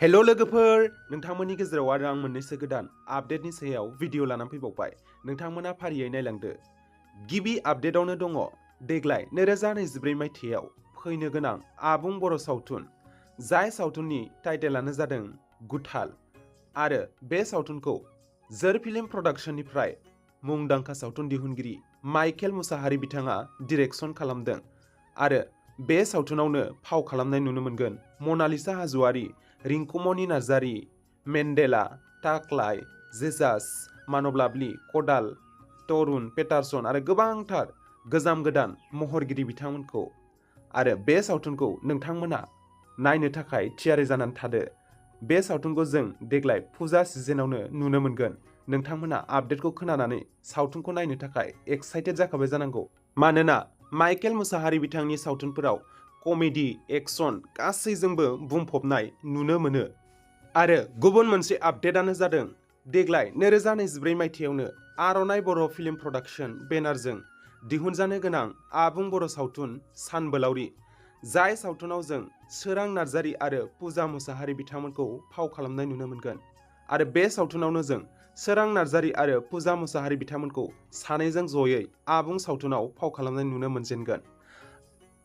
हेल' लोगोफोर नोंथांमोननि गेजेराव आरो आं मोननैसो गोदान आपडेटनि सायाव भिडिअ लानानै फैबावबाय नोंथांमोना फारियै नायलांदो। गिबि आपडेटआवनो दङ देग्लाय 2024 मायथाइयाव फैनो गोनां आबुं बर' सावथुन जाय सावथुननि टाइटेलानो जादों गुथाल आरो बे सावथुनखौ जोर फिल्म प्रडाक्शननिफ्राय मुंदांखा सावथुन दिहुनगिरि माइकेल मुसाहारि बिथाङा डिरेक्शन खालामदों आरो बे सावथुनावनो फाव खालामनाय नुनो मोनगोन मनालिसा हाज'वारि, रिंकुमनि नार्जारी, मेन्डेला, थाक्लाय, जेसास, मानबलाबलि, कदाल, तरुण पेटारसन आरो गोबांथार गोजाम गोदान महरगिरि बिथांमोनखौ। आरो बे सावथुनखौ नोंथांमोना नायनो थाखाय थियारि जानानै थादो। बे सावथुनखौ जों देग्लाय फुजा सिजनावनो नुनो मोनगोन। नोंथांमोना आपडेटखौ खोनानानै सावथुनखौ नायनो थाखाय एक्साइटेड जाखाबाय जानांगौ। मानोना माइकेल मुसाहारि बिथांनि सावथुनफोराव कमेडि, एक्शन गासैजोंबो बुंफबनाय नुनो मोनो। आरो गुबुन मोनसे आपडेटआनो जादों देग्लाय 2024 मायथाइयावनो आर'नाइ बर' फिल्म प्रडाक्शन बेनारजों दिहुनजानो गोनां आबुं बर' सावथुन सानबोलावरि जाय सावथुनाव जों सोरां नार्जारी आरो पुजा मुसाहारि बिथांमोनखौ फाव खालामनाय नुनो मोनगोन। आरो बे सावथुनावनो जों सोरां नार्जारी आरो पुजा मुसाहारि बिथांमोनखौ सानैजों जयै आबुं सावथुनाव फाव खालामनाय नुनो मोनजेनगोन।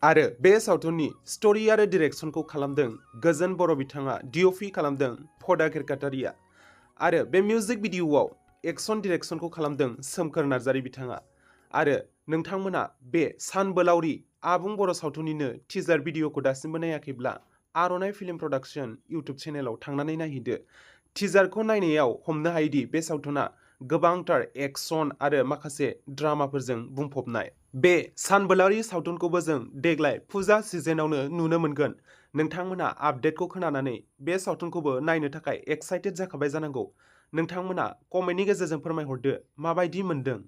आरो बे सावथुननि स्ट'रि आरो डिरेक्शनखौ खालामदों गोजोन बर' बिथाङा डिअपि खालामदों फदा केरकाटारिया। आरो बे मिउजिक भिडिअ'आव एक्शन डिरेक्शनखौ खालामदों सोमखोर नार्जारी बिथाङा। आरो नोंथांमोना बे सानबोलावरि आबुं बर' सावथुननिनो टिजार भिडिअ'खौ दासिमबो नायाखैब्ला आर'नाइ फिल्म प्रडाक्शन इउटुब चेनेलाव थांनानै नायहैदो। टिजारखौ नायनायाव हमनो हायोदि बे सावथुना गोबांथार एक्शन आरो माखासे ड्रामाफोरजों बुंफबनाय। बे सानबोलावरि सावथुनखौबो जों देग्लाय फुजा सिजनावनो नुनो मोनगोन। नोंथांमोना आपडेटखौ खोनानानै बे सावथुनखौबो नायनो थाखाय एक्साइटेड जाखाबाय जानांगौ। नोंथांमोना कमेन्टनि गेजेरजों फोरमायहरदो माबायदि मोनदों।